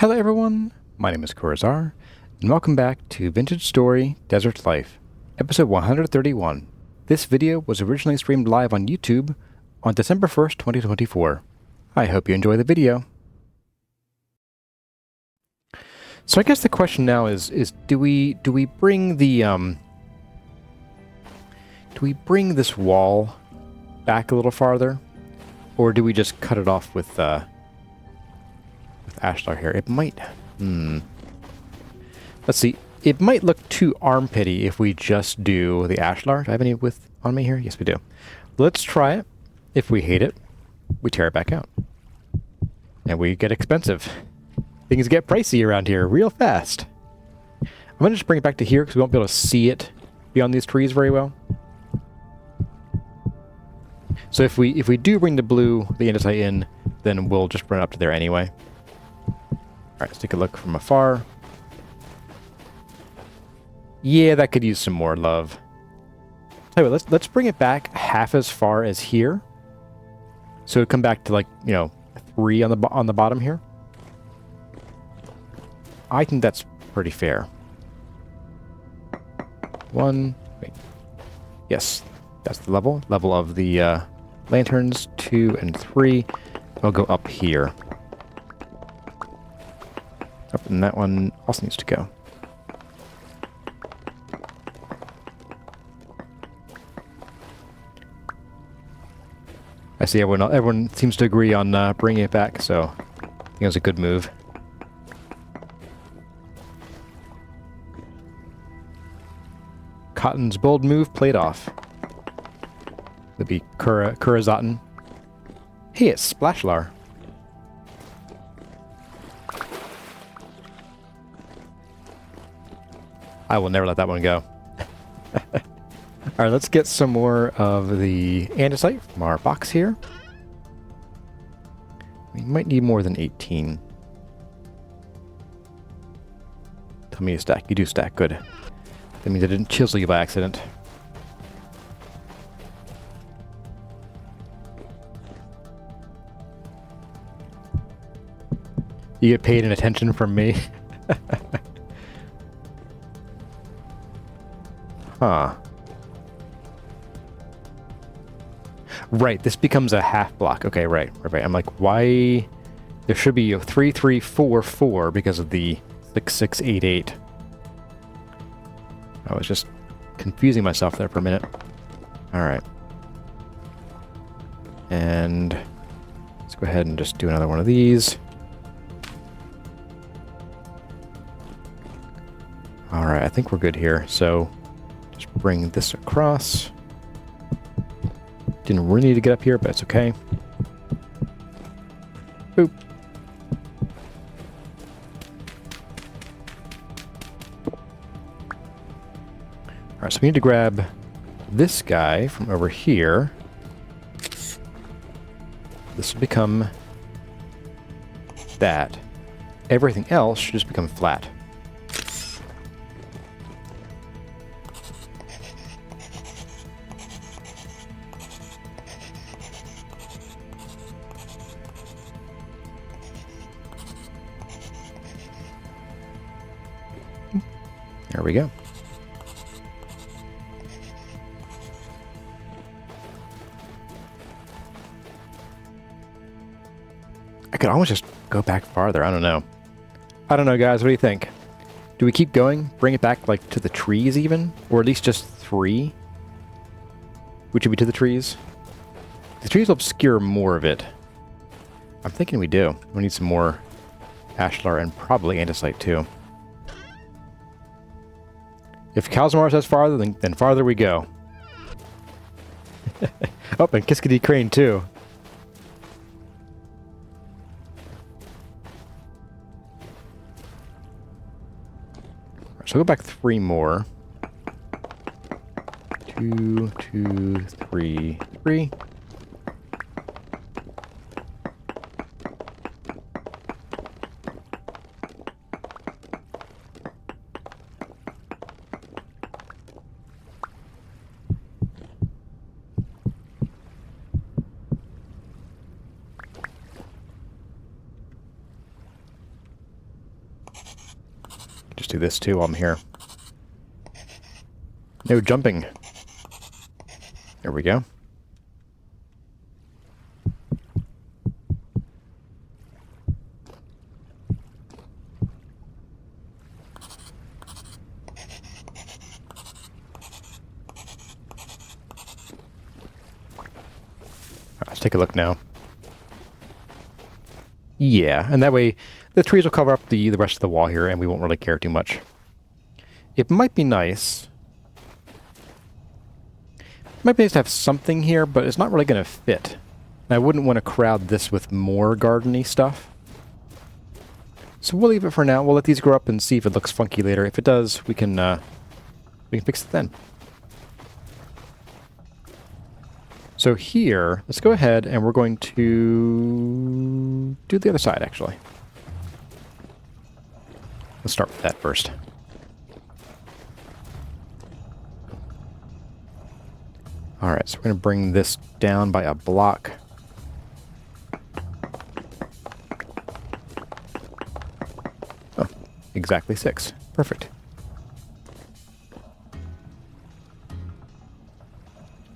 Hello everyone, my name is Corazar, and welcome back to Vintage Story Desert Life, episode 131. This video was originally streamed live on YouTube on December 1st, 2024. I hope you enjoy the video. So I guess the question now is do we bring the do we bring this wall back a little farther, or do we just cut it off with ashlar here? It might... Let's see. It might look too armpity if we just do the ashlar. Do I have any with on me here? Yes, we do. Let's try it. If we hate it, we tear it back out. And we get expensive. Things get pricey around here real fast. I'm going to just bring it back to here because we won't be able to see it beyond these trees very well. So if we do bring the andesite in, then we'll just bring it up to there anyway. Alright, let's take a look from afar. Yeah, that could use some more love. Tell you what, let's bring it back half as far as here. So it'll come back to, like, you know, 3 on the bottom here. I think that's pretty fair. 1, wait. Yes, that's the level of the lanterns. 2 and 3. I'll go up here. And that one also needs to go. I see everyone seems to agree on bringing it back, so I think it was a good move. Cotton's bold move played off. It'd be Kurazaten. Hey, it's Splashlar. I will never let that one go. Alright, let's get some more of the andesite from our box here. We might need more than 18. Tell me you stack. You do stack. Good. That means I didn't chisel you by accident. You get paid in attention from me. Huh. Right, this becomes a half block. Okay, right. I'm like, why? There should be a 3, 3, 4, 4 because of the 6, 6, 8, 8. I was just confusing myself there for a minute. Alright. And let's go ahead and just do another one of these. Alright, I think we're good here. So just bring this across. Didn't really need to get up here, but it's okay. Boop. Alright, so we need to grab this guy from over here. This will become that. Everything else should just become flat. There we go. I could almost just go back farther. I don't know. I don't know, guys. What do you think? Do we keep going? Bring it back, like, to the trees even? Or at least just 3? Which would be to the trees? The trees will obscure more of it. I'm thinking we do. We need some more ashlar and probably andesite, too. If Kalzamar says farther, then farther we go. Oh, and Kiskadee Crane, too. So go back 3 more. 2, 2, 3, 3. just do this too while I'm here. No jumping. There we go. Let's take a look now. Yeah, and that way the trees will cover up the rest of the wall here and we won't really care too much. It might be nice. Might be nice to have something here, but it's not really going to fit. And I wouldn't want to crowd this with more garden-y stuff. So we'll leave it for now. We'll let these grow up and see if it looks funky later. If it does, we can fix it then. So here, let's go ahead and we're going to do the other side, actually. Let's start with that first. Alright, so we're going to bring this down by a block. Oh, exactly 6. Perfect.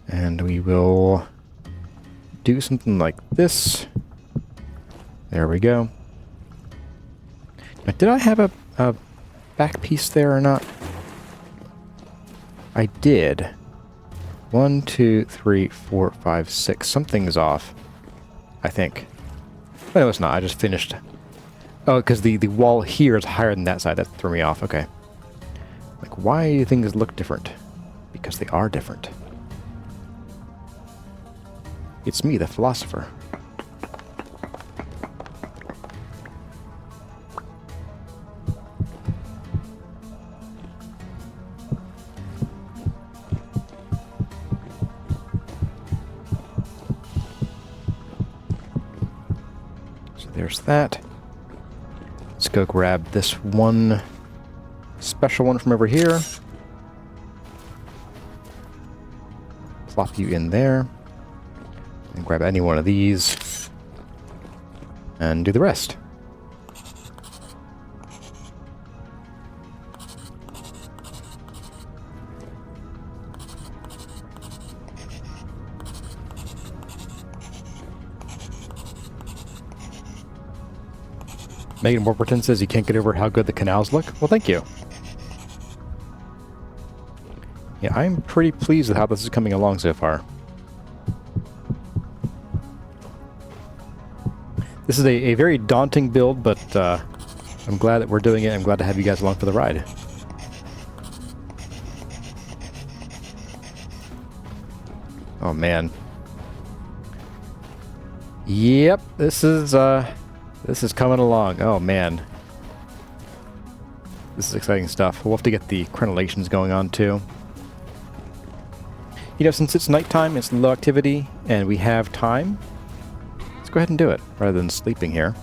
And we will do something like this. There we go. Now, did I have a back piece there or not? I did. 1, 2, 3, 4, 5, 6. Something's off, I think. But no, it's not. I just finished. Oh, because the wall here is higher than that side. That threw me off. Okay. Like, why do things look different? Because they are different. It's me, the philosopher. There's that. Let's go grab this one special one from over here. Plop you in there. And grab any one of these. And do the rest. Megan Warburton says you can't get over how good the canals look. Well, thank you. Yeah, I'm pretty pleased with how this is coming along so far. This is a very daunting build, but I'm glad that we're doing it. I'm glad to have you guys along for the ride. Oh, man. Yep, this is coming along. Oh, man. This is exciting stuff. We'll have to get the Crenelations going on, too. You know, since it's nighttime, it's low activity, and we have time, let's go ahead and do it, rather than sleeping here.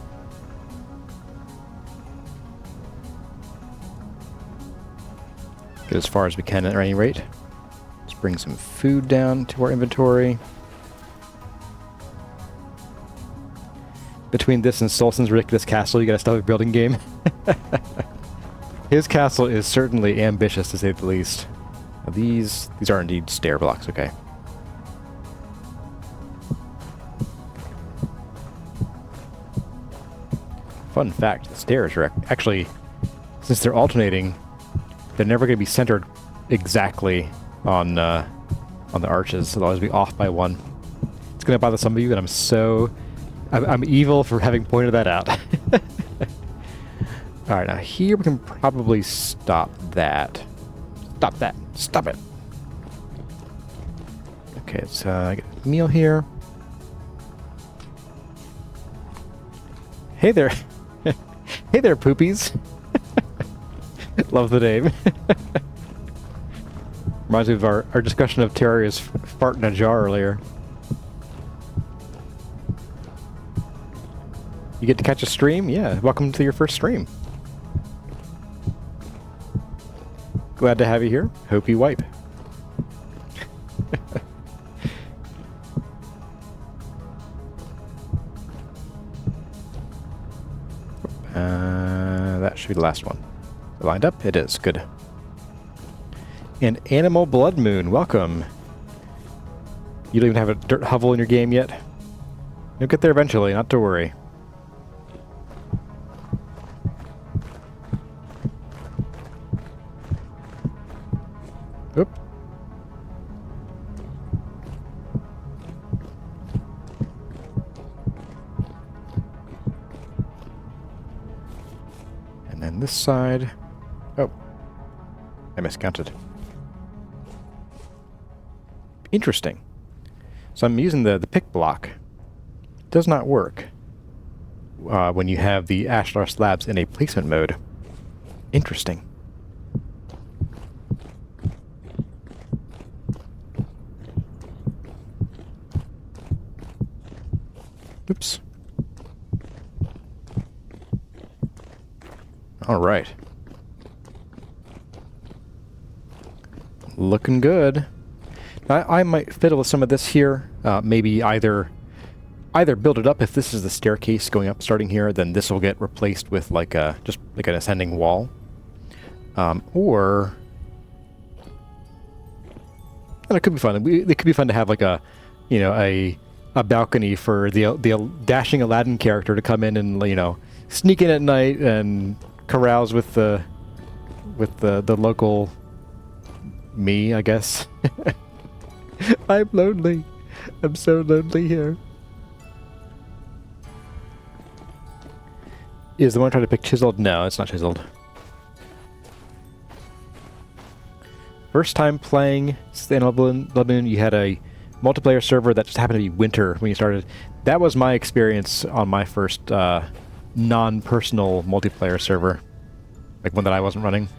Get as far as we can at any rate. Let's bring some food down to our inventory. Between this and Solson's ridiculous castle, you gotta stop a building game. His castle is certainly ambitious, to say the least. Now these are indeed stair blocks, okay. Fun fact, the stairs are actually, since they're alternating, they're never going to be centered exactly on the arches. They'll always be off by one. It's going to bother some of you, and I'm evil for having pointed that out. Alright, now here we can probably stop that. Stop that. Stop it. Okay, let's get a meal here. Hey there. Hey there, poopies. Love the name. Reminds me of our discussion of Terraria's fart in a jar earlier. You get to catch a stream? Yeah, welcome to your first stream. Glad to have you here. Hope you wipe. That should be the last one. Lined up? It is. Good. And Animal Blood Moon, welcome. You don't even have a dirt hovel in your game yet? You'll get there eventually, not to worry. Oop. And then this side. Oh. I miscounted. Interesting. So I'm using the pick block. It does not work when you have the ashlar slabs in a placement mode. Interesting. Oops. All right. Looking good. I might fiddle with some of this here. Maybe either build it up if this is the staircase going up starting here, then this will get replaced with like just like an ascending wall. Or and it could be fun. It could be fun to have like a balcony for the dashing Aladdin character to come in and sneak in at night and carouse with the local me, I guess. I'm lonely. I'm so lonely here. Is the one trying to pick chiseled? No, it's not chiseled. First time playing Stand-Alone Blood Moon, you had a multiplayer server that just happened to be winter when you started. That was my experience on my first non-personal multiplayer server. Like one that I wasn't running.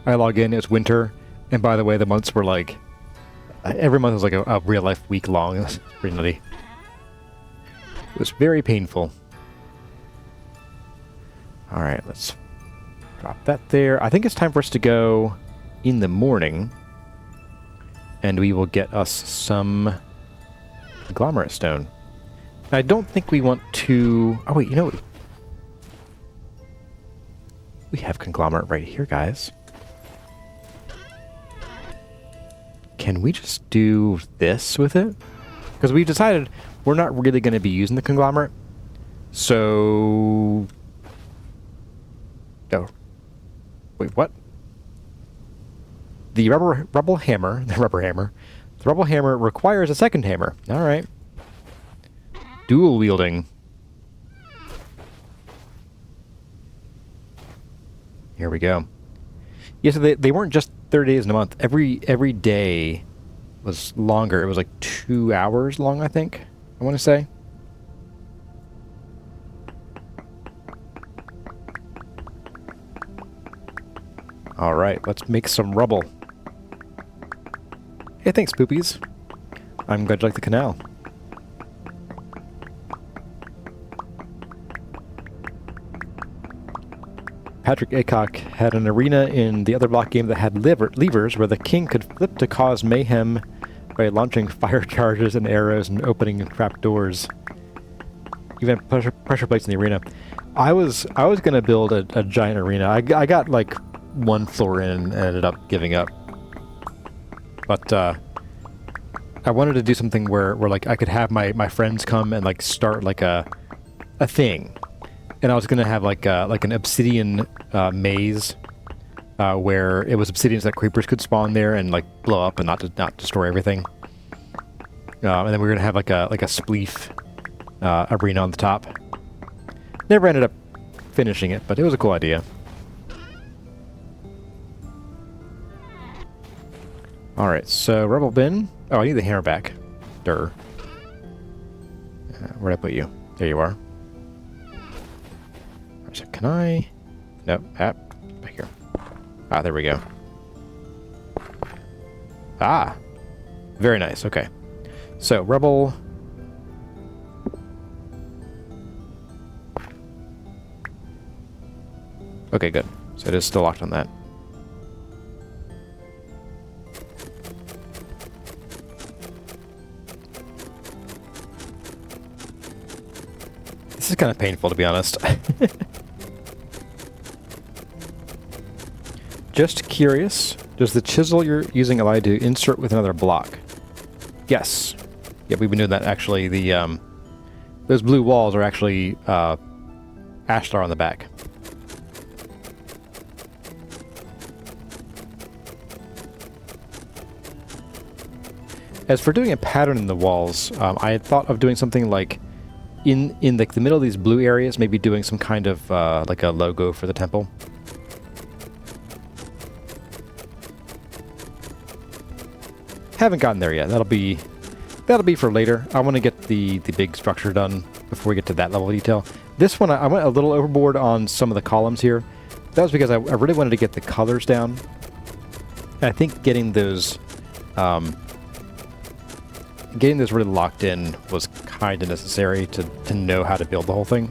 I log in, it's winter, and by the way, the months were like... every month was like a real-life week long. It was pretty nutty. It was very painful. Alright, let's drop that there. I think it's time for us to go in the morning. And we will get us some conglomerate stone. I don't think we want to... oh wait, you know what? We have conglomerate right here, guys. Can we just do this with it? Because we decided we're not really going to be using the conglomerate. So... oh. Wait, what? The rubble hammer requires a second hammer. All right. Dual wielding. Here we go. Yeah, so they weren't just 30 days in a month. Every day was longer. It was like 2 hours long, I think. I want to say. All right, let's make some rubble. Hey, thanks, Poopies. I'm glad you like the canal. Patrick Aycock had an arena in the other block game that had levers where the king could flip to cause mayhem by launching fire charges and arrows and opening trap doors. Even pressure plates in the arena. I was gonna build a giant arena. I got like one floor in and ended up giving up. But I wanted to do something where like I could have my friends come and like start like a thing. And I was gonna have like an obsidian maze where it was obsidians that creepers could spawn there and like blow up and not destroy everything. And then we were gonna have like a spleef arena on the top. Never ended up finishing it, but it was a cool idea. Alright, so rubble bin. Oh, I need the hammer back. Durr. Where'd I put you? There you are. So can I... nope, back here. Ah, there we go. Ah! Very nice, okay. So, rubble... okay, good. So it is still locked on that. This is kind of painful, to be honest. Just curious, does the chisel you're using allow you to insert with another block? Yes. Yeah, we've been doing that actually. The those blue walls are actually ashlar on the back. As for doing a pattern in the walls, I had thought of doing something like in like the middle of these blue areas, maybe doing some kind of like a logo for the temple. Haven't gotten there yet. That'll be for later. I want to get the big structure done before we get to that level of detail. This one, I went a little overboard on some of the columns here. That was because I really wanted to get the colors down. And I think getting those really locked in was kind of necessary to know how to build the whole thing.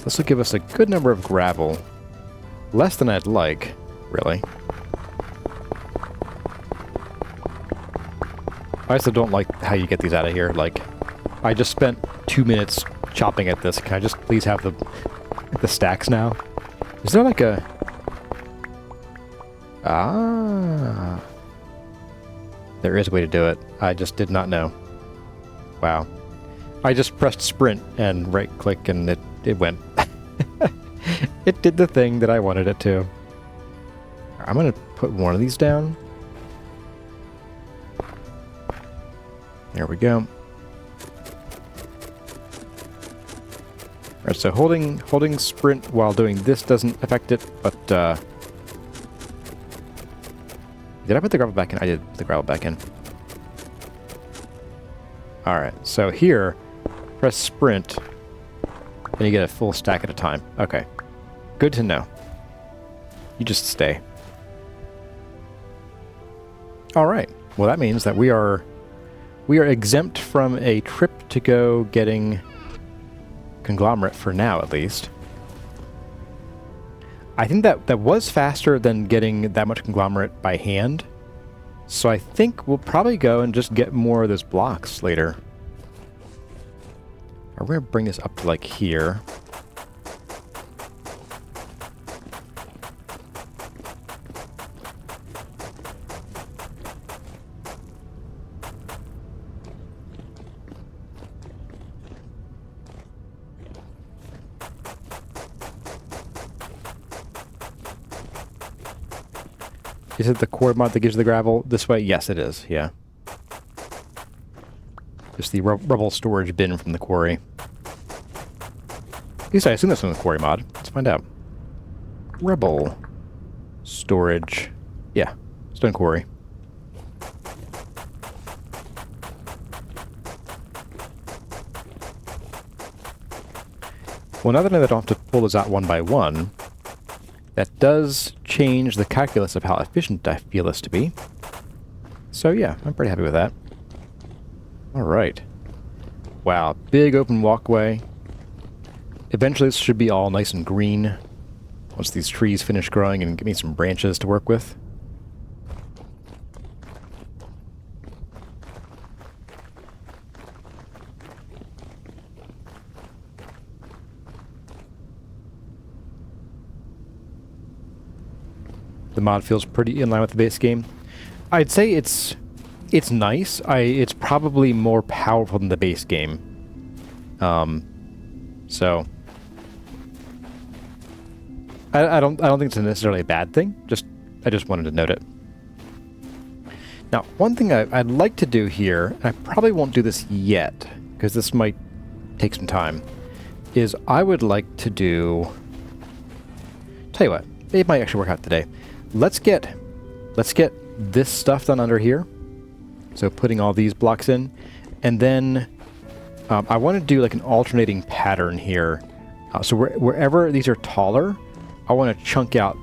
This will give us a good number of gravel. Less than I'd like, really. I also don't like how you get these out of here. Like, I just spent 2 minutes chopping at this. Can I just please have the stacks now? Is there like a... Ah. There is a way to do it. I just did not know. Wow. I just pressed sprint and right click and it went. It did the thing that I wanted it to. I'm going to put one of these down. There we go. Alright, so holding sprint while doing this doesn't affect it, but did I put the gravel back in? I did put the gravel back in. Alright, so here, press sprint, and you get a full stack at a time. Okay. Good to know. You just stay. Alright. Well, that means that we are exempt from a trip to go getting conglomerate for now, at least. I think that was faster than getting that much conglomerate by hand. So I think we'll probably go and just get more of those blocks later. We're going to bring this up to like here. Is it the core mod that gives you the gravel this way? Yes, it is. Yeah. Just the rubble storage bin from the quarry. At least I assume that's from the quarry mod. Let's find out. Rubble storage. Yeah. Stone quarry. Well, now that I don't have to pull those out one by one, that does change the calculus of how efficient I feel this to be. So yeah, I'm pretty happy with that. Alright. Wow, big open walkway. Eventually this should be all nice and green once these trees finish growing and give me some branches to work with. The mod feels pretty in line with the base game. I'd say it's nice. It's probably more powerful than the base game. So I don't think it's necessarily a bad thing. I just wanted to note it. Now, one thing I'd like to do here, and I probably won't do this yet because this might take some time, is I would like to do. Tell you what, it might actually work out today. Let's get this stuff done under here. So putting all these blocks in, and then I want to do like an alternating pattern here. So wherever these are taller, I want to chunk out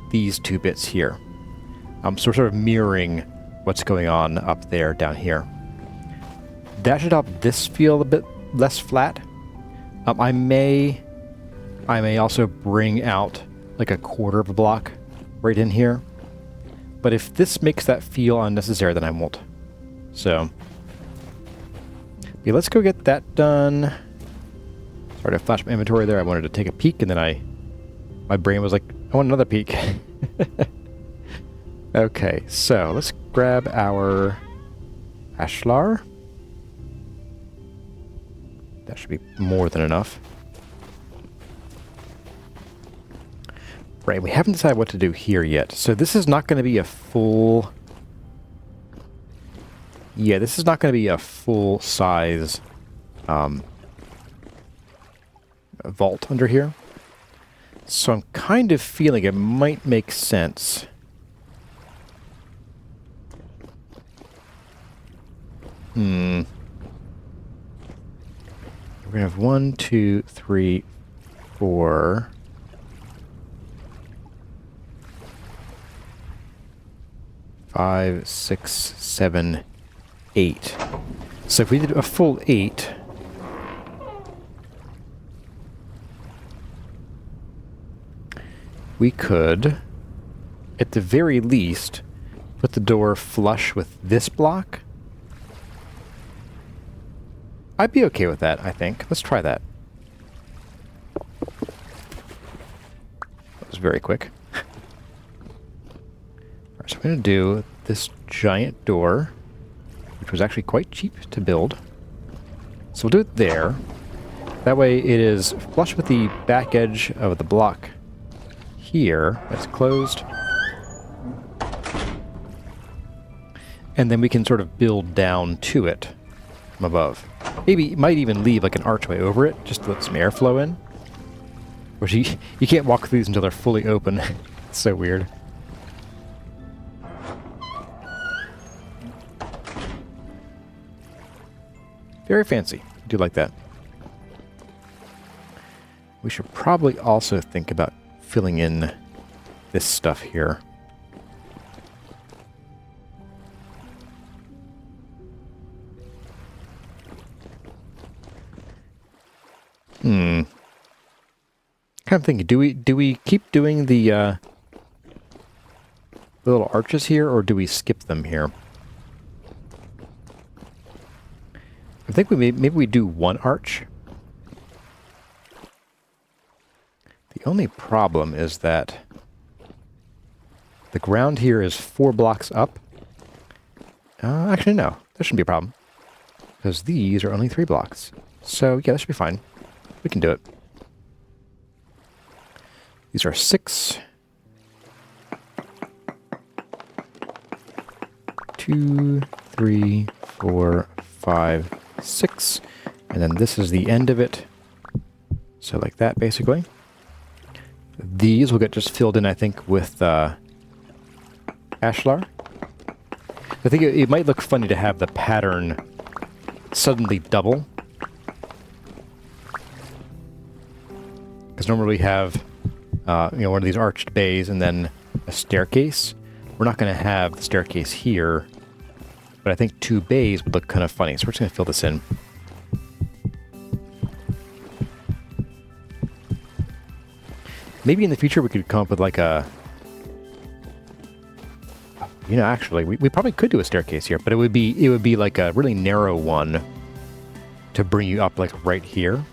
these two bits here. So we're sort of mirroring what's going on up there, down here. That should help this feel a bit less flat. I may also bring out like a quarter of a block right in here. But if this makes that feel unnecessary, then I won't. So, Yeah, let's go get that done. Sorry to flash my inventory there. I wanted to take a peek, and then my brain was like, I want another peek. Okay, so let's grab our ashlar. That should be more than enough. Right, we haven't decided what to do here yet. So this is not going to be a full... Yeah, this is not going to be a full-size vault under here. So I'm kind of feeling it might make sense. We're going to have 1, 2, 3, 4... 5, 6, 7, 8. So if we did a full 8, we could, at the very least, put the door flush with this block. I'd be okay with that, I think. Let's try that. That was very quick. So I'm going to do this giant door, which was actually quite cheap to build. So we'll do it there. That way it is flush with the back edge of the block here. That's closed. And then we can sort of build down to it from above. Maybe it might even leave like an archway over it, just to let some airflow in. Which you can't walk through these until they're fully open. It's so weird. Very fancy. I do like that. We should probably also think about filling in this stuff here. Kind of thinking, do we keep doing the little arches here, or do we skip them here? I think maybe we do one arch. The only problem is that the ground here is 4 blocks up. Actually, no. That shouldn't be a problem. Because these are only 3 blocks. So, yeah, that should be fine. We can do it. These are 6. 2, 3, 4, 5, 6. And then this is the end of it. So like that, basically. These will get just filled in, I think, with ashlar. I think it might look funny to have the pattern suddenly double. Because normally we have one of these arched bays and then a staircase. We're not going to have the staircase here, but I think 2 bays would look kind of funny, so we're just going to fill this in. Maybe in the future we could come up with like a... actually, we probably could do a staircase here, but it would be like a really narrow one to bring you up like right here.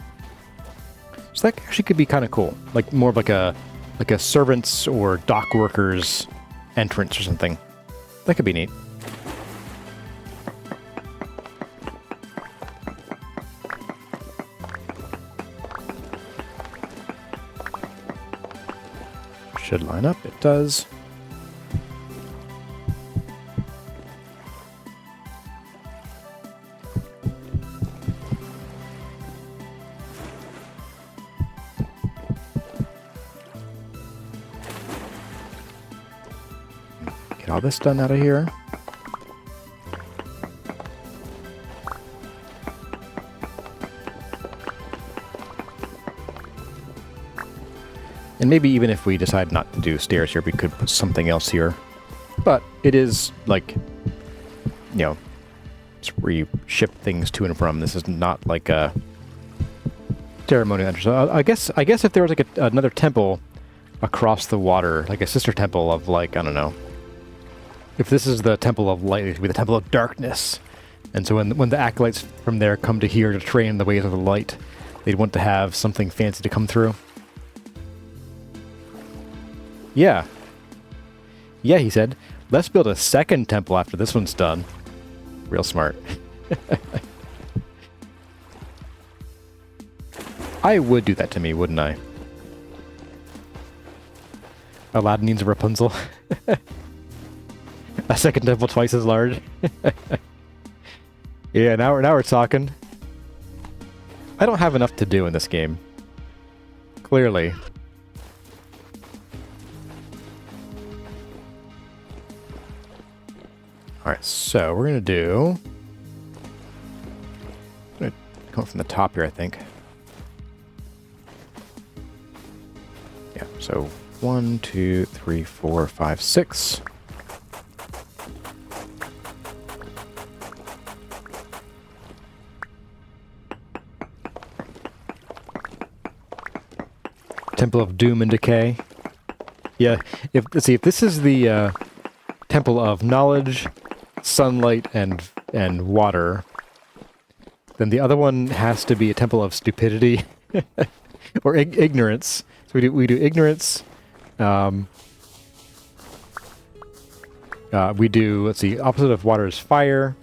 So that actually could be kind of cool. Like more of like a servants or dock workers entrance or something. That could be neat. Should line up. It does. Get all this done out of here. And maybe even if we decide not to do stairs here, we could put something else here. But it is like, it's where you ship things to and from. This is not like a ceremonial entrance. So I guess if there was like another temple across the water, like a sister temple of like, I don't know. If this is the temple of light, it would be the temple of darkness. And so when the acolytes from there come to here to train in the ways of the light, they'd want to have something fancy to come through. Yeah. Yeah, he said. Let's build a second temple after this one's done. Real smart. I would do that to me, wouldn't I? Aladdin needs a Rapunzel. A second temple twice as large. Yeah, now we're talking. I don't have enough to do in this game. Clearly. Alright, so we're gonna do... I'm gonna come from the top here, I think. Yeah, so 1, 2, 3, 4, 5, 6. Temple of Doom and Decay. Yeah, let's see, if this is the Temple of Knowledge, Sunlight, and Water, then the other one has to be a Temple of Stupidity or Ignorance. So we do Ignorance. We do, let's see, opposite of Water is Fire,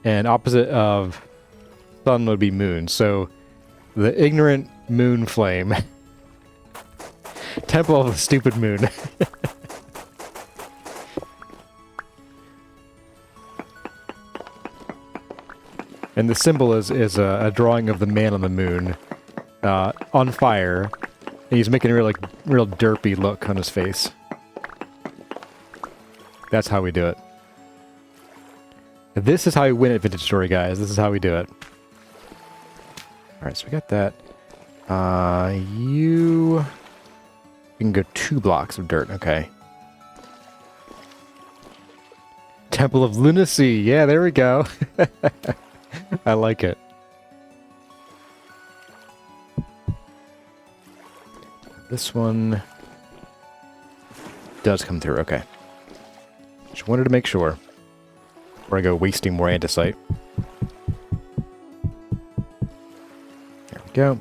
and opposite of Sun would be Moon. So the Ignorant Moon Flame. Temple of the Stupid Moon. And the symbol is a drawing of the man on the moon, on fire, and he's making a real derpy look on his face. That's how we do it. This is how we win at Vintage Story, guys. This is how we do it. Alright, so we got that. You can go 2 blocks of dirt, okay. Temple of Lunacy, yeah, there we go. I like it. This one does come through, okay. Just wanted to make sure before I go wasting more andesite. There we go.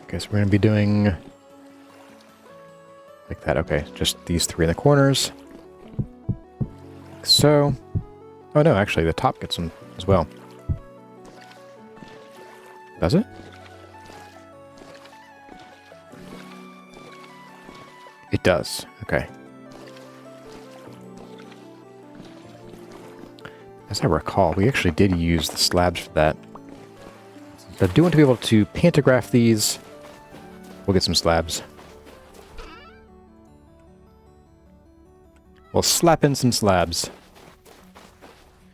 Guess we're going to be doing like that. Okay, just these 3 in the corners. Like so. Oh no, actually the top gets them as well. Does it? It does. Okay. As I recall, we actually did use the slabs for that. So I do want to be able to pantograph these. We'll get some slabs. We'll slap in some slabs.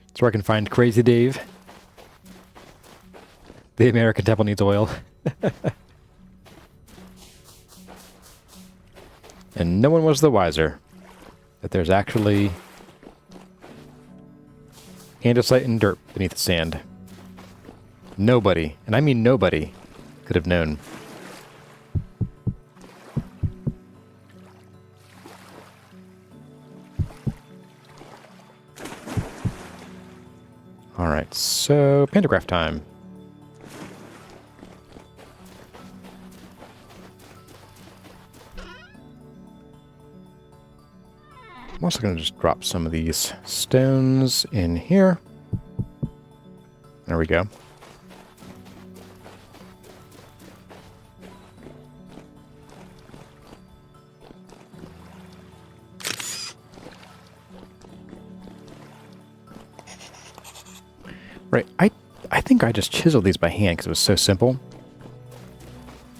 That's where I can find Crazy Dave. The American Temple needs oil. And no one was the wiser that there's actually andesite and dirt beneath the sand. Nobody, and I mean nobody, could have known. Alright, so pantograph time. I'm also going to just drop some of these stones in here. There we go. Right, I think I just chiseled these by hand because it was so simple.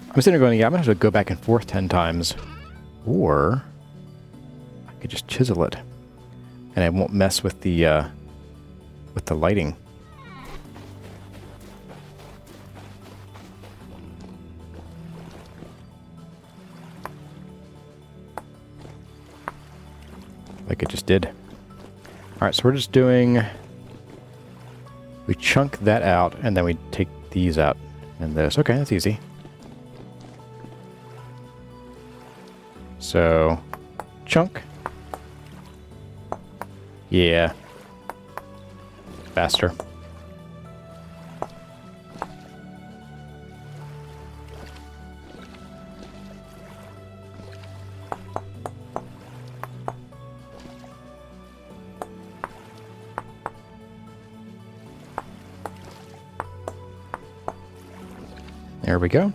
I'm sitting there going, yeah, I'm going to have to go back and forth 10 times. Or I could just chisel it. And I won't mess with the lighting. Like it just did. Alright, Alright, so we're just doing... We chunk that out, and then we take these out. And this. Okay, that's easy. So, chunk. Yeah. Faster. There we go.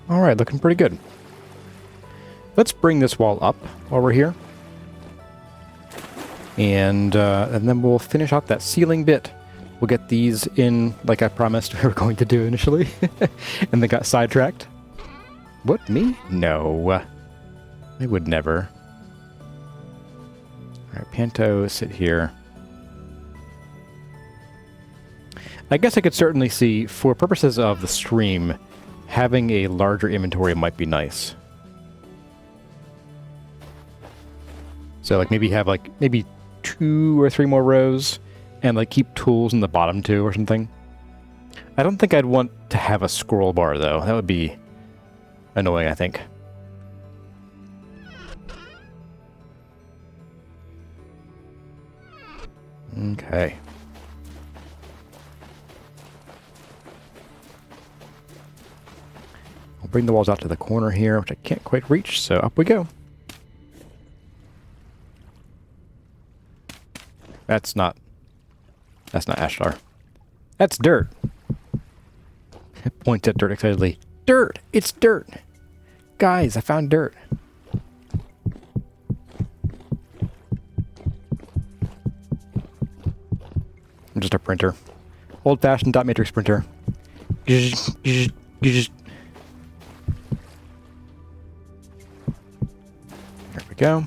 All right, looking pretty good. Let's bring this wall up while we're here. And then we'll finish off that ceiling bit. We'll get these in like I promised we were going to do initially. And then got sidetracked. What, me? No. I would never. All right, Panto, sit here. I guess I could certainly see, for purposes of the stream, having a larger inventory might be nice. So like maybe have like maybe 2 or 3 more rows and like keep tools in the bottom 2 or something. I don't think I'd want to have a scroll bar though. That would be annoying, I think. Okay. I'll bring the walls out to the corner here, which I can't quite reach, so up we go. That's not ashlar. That's dirt. Points at dirt excitedly. Dirt! It's dirt! Guys, I found dirt. I'm just a printer. Old-fashioned dot matrix printer. There we go.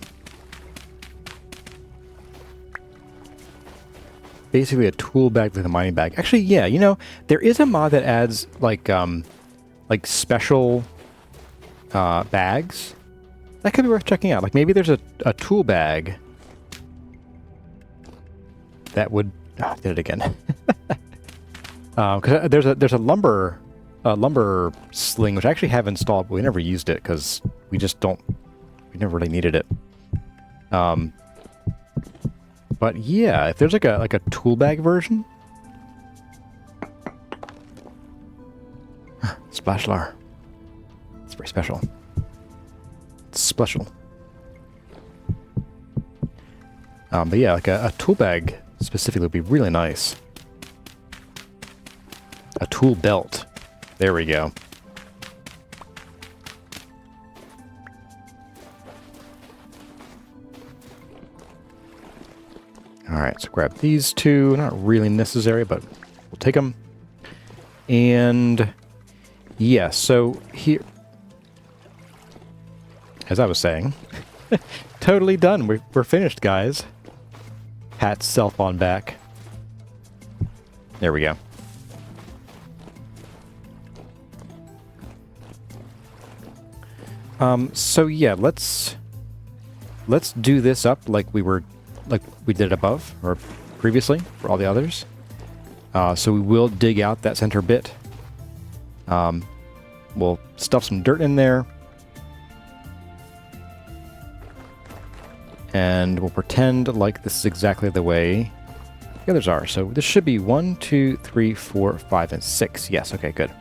Basically a tool bag with a mining bag. Actually, yeah, you know, there is a mod that adds like special bags. That could be worth checking out. Like maybe there's a tool bag that would I did it again. Because there's a lumber sling which I actually have installed, but we never used it because we never really needed it. But yeah, if there's like a tool bag version. Splashlar. It's very special. It's special. But yeah, like a tool bag specifically would be really nice. A tool belt. There we go. Alright, so grab these 2. Not really necessary, but we'll take them. And yeah, so here, as I was saying, totally done. We're finished, guys. Pat self on back. There we go. So yeah, let's do this up like we did above or previously for all the others. So we will dig out that center bit. We'll stuff some dirt in there. And we'll pretend like this is exactly the way the others are. So this should be 1, 2, 3, 4, 5, and 6. Yes, okay, good.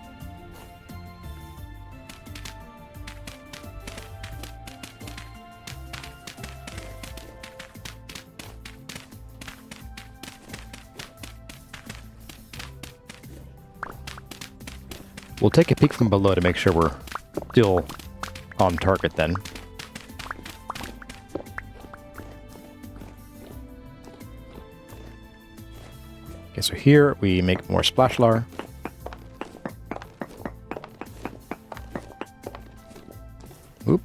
We'll take a peek from below to make sure we're still on target then. Okay, so here we make more splashlar. Oop,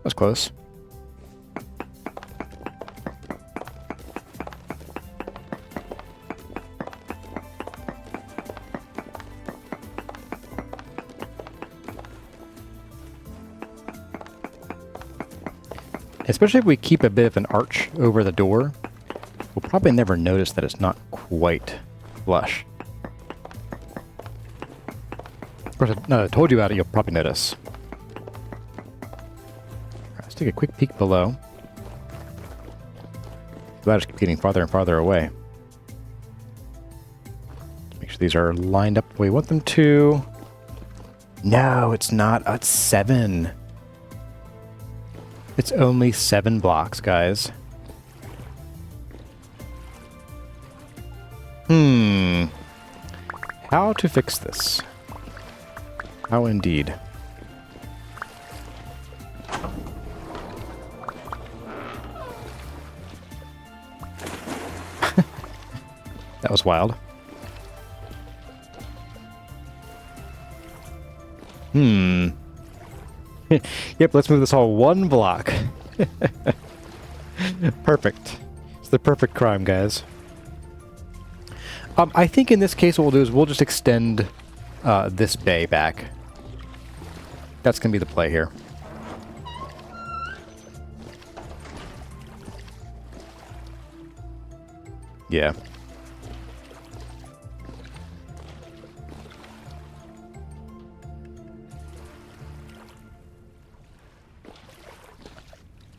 that's close. Especially if we keep a bit of an arch over the door, We'll probably never notice that it's not quite flush. Of course, I told you about it, you'll probably notice. Alright, let's take a quick peek below. The ladders keep getting farther and farther away. Make sure these are lined up the way we want them to. No, it's not. It's 7. It's only 7 blocks, guys. How to fix this? How indeed? That was wild. Yep, let's move this all 1 block. Perfect. It's the perfect crime, guys. I think in this case what we'll do is we'll just extend this bay back. That's going to be the play here. Yeah.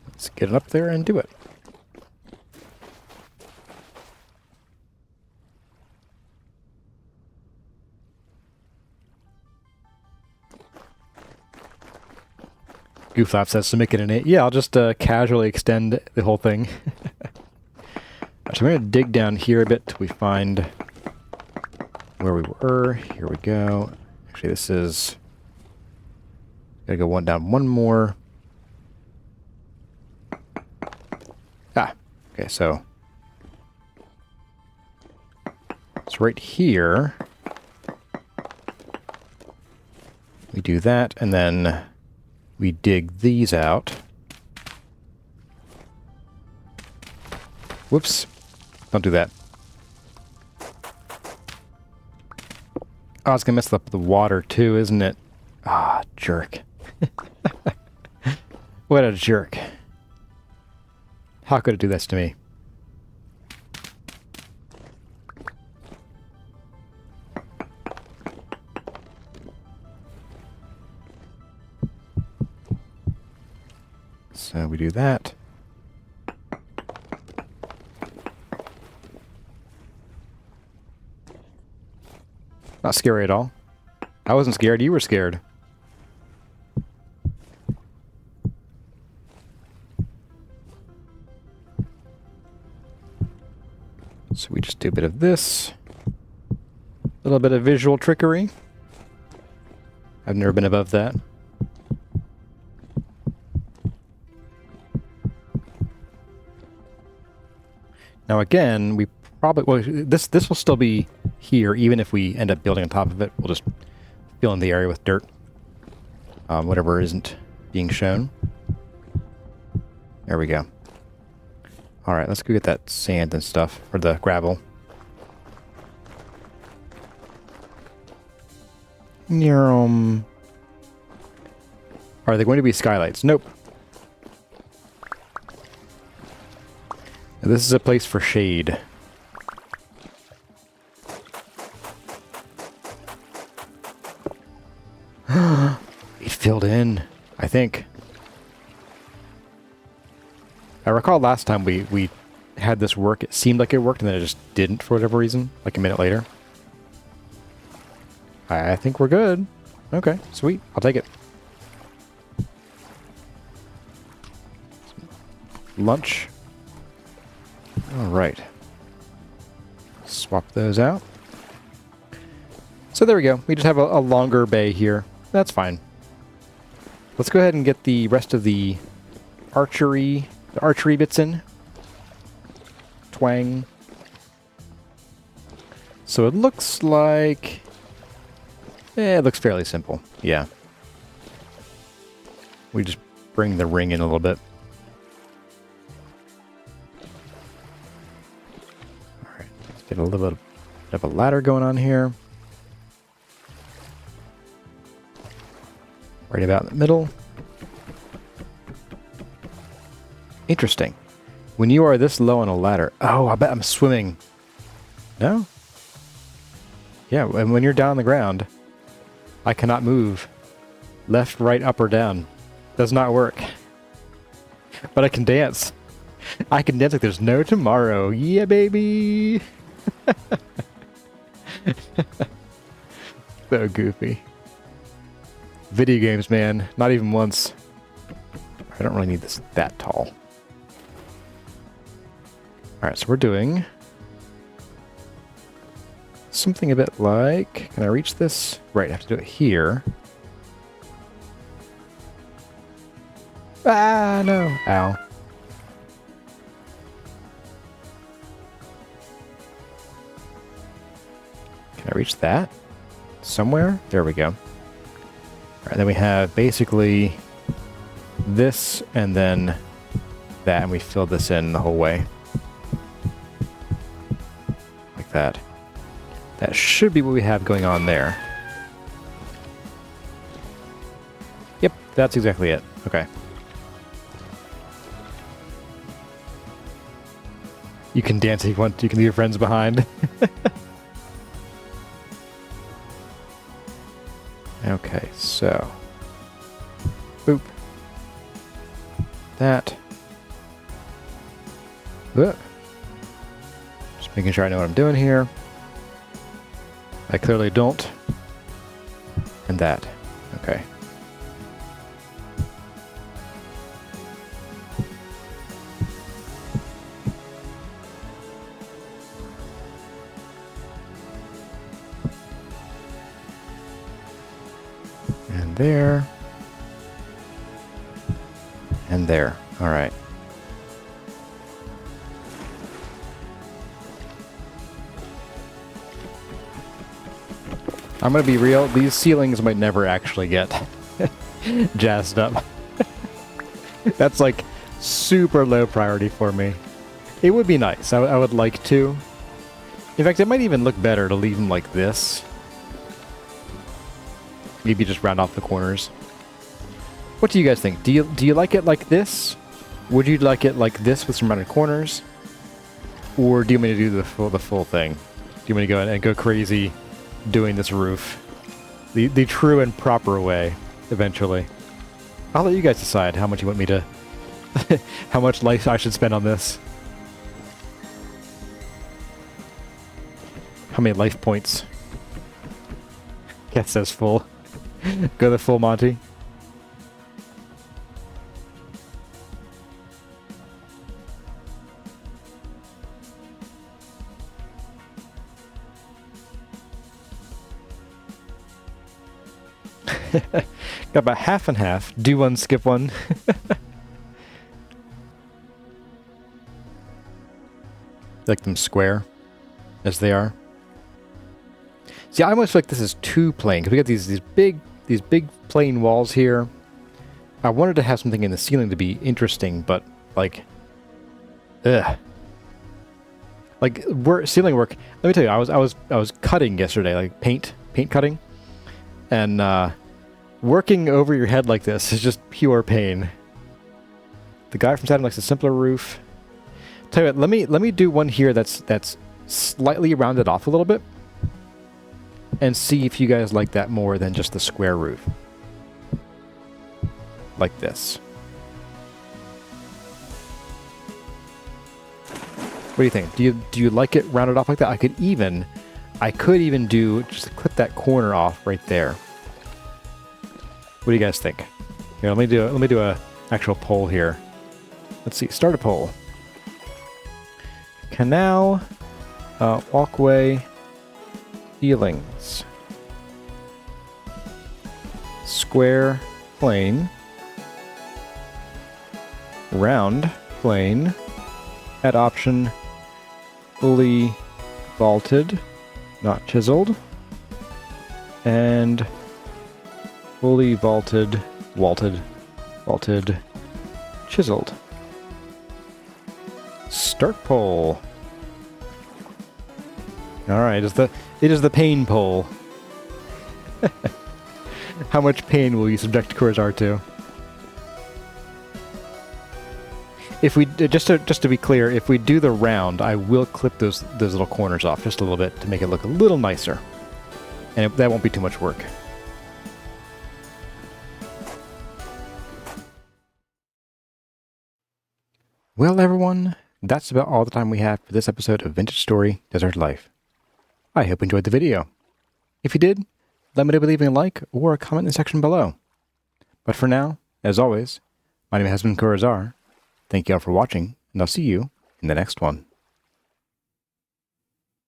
Let's get it up there and do it. Gooflap says to make it an 8. Yeah, I'll just casually extend the whole thing. So I'm going to dig down here a bit till we find where we were. Here we go. Actually, this is... Gotta go one down, one more. Ah, okay, so... It's right here. We do that, and then we dig these out. Whoops. Don't do that. Oh, it's gonna mess up the water too, isn't it? Ah, jerk. What a jerk. How could it do this to me? So we do that. Not scary at all. I wasn't scared, you were scared. So we just do a bit of this. A little bit of visual trickery. I've never been above that. Now again, we probably... Well, this will still be here, even if we end up building on top of it. We'll just fill in the area with dirt. Whatever isn't being shown. There we go. Alright, let's go get that sand and stuff, or the gravel. Are they going to be skylights? Nope. This is a place for shade. It filled in, I think. I recall last time we had this work, it seemed like it worked, and then it just didn't for whatever reason, like a minute later. I think we're good. Okay, sweet. I'll take it. Lunch. Alright. Swap those out. So there we go. We just have a longer bay here. That's fine. Let's go ahead and get the rest of the archery bits in. Twang. So it looks like... it looks fairly simple. Yeah. We just bring the ring in a little bit. Alright, let's get a little bit of a ladder going on here. Right about in the middle. Interesting. When you are this low on a ladder... Oh, I bet I'm swimming. No? Yeah, and when you're down on the ground, I cannot move. Left, right, up, or down. Does not work. But I can dance. I can dance like there's no tomorrow. Yeah, baby! So goofy. Video games, man. Not even once. I don't really need this that tall. Alright, so we're doing something a bit like... Can I reach this? Right, I have to do it here. Ah, no. Ow. Can I reach that? Somewhere? There we go. Alright, then we have basically this and then that, and we fill this in the whole way. Like that. That should be what we have going on there. Yep, that's exactly it. Okay. You can dance if you want. You can leave your friends behind. Okay, so... Boop. That. Ugh. Just making sure I know what I'm doing here. I clearly don't. And that. Okay. And there. And there. All right. I'm gonna be real, these ceilings might never actually get jazzed up. That's like super low priority for me. It would be nice, I would like to. In fact, it might even look better to leave them like this. Maybe just round off the corners. What do you guys think? Do you like it like this? Would you like it like this with some rounded corners? Or do you want me to do the full thing? Do you want me to go in and go crazy doing this roof the true and proper way eventually? I'll let you guys decide how much you want me to how much life I should spend on this. How many life points? Cat says full. Go the full Monty. Got about half and half. Do one, skip one. Like them square, as they are. See, I almost feel like this is too plain, because we got these big plain walls here. I wanted to have something in the ceiling to be interesting, but like, ugh. Like ceiling work. Let me tell you, I was cutting yesterday, like paint cutting, and working over your head like this is just pure pain. The guy from Saturn likes a simpler roof. Tell you what, let me do one here that's slightly rounded off a little bit, and see if you guys like that more than just the square roof. Like this. What do you think? Do you like it rounded off like that? I could even do just clip that corner off right there. What do you guys think? Here, let me do a actual poll here. Let's see. Start a poll. Canal, walkway, ceilings, square, plane, round, plane, add option, fully vaulted, not chiseled, and fully vaulted, vaulted, chiseled. Start poll. Alright, it is the pain poll. How much pain will you subject Corazar to? If we just to be clear, if we do the round, I will clip those little corners off just a little bit to make it look a little nicer, and that won't be too much work. Well, everyone, that's about all the time we have for this episode of Vintage Story Desert Life. I hope you enjoyed the video. If you did, let me know by leaving a like or a comment in the section below. But for now, as always, my name has been Kurazar. Thank you all for watching, and I'll see you in the next one.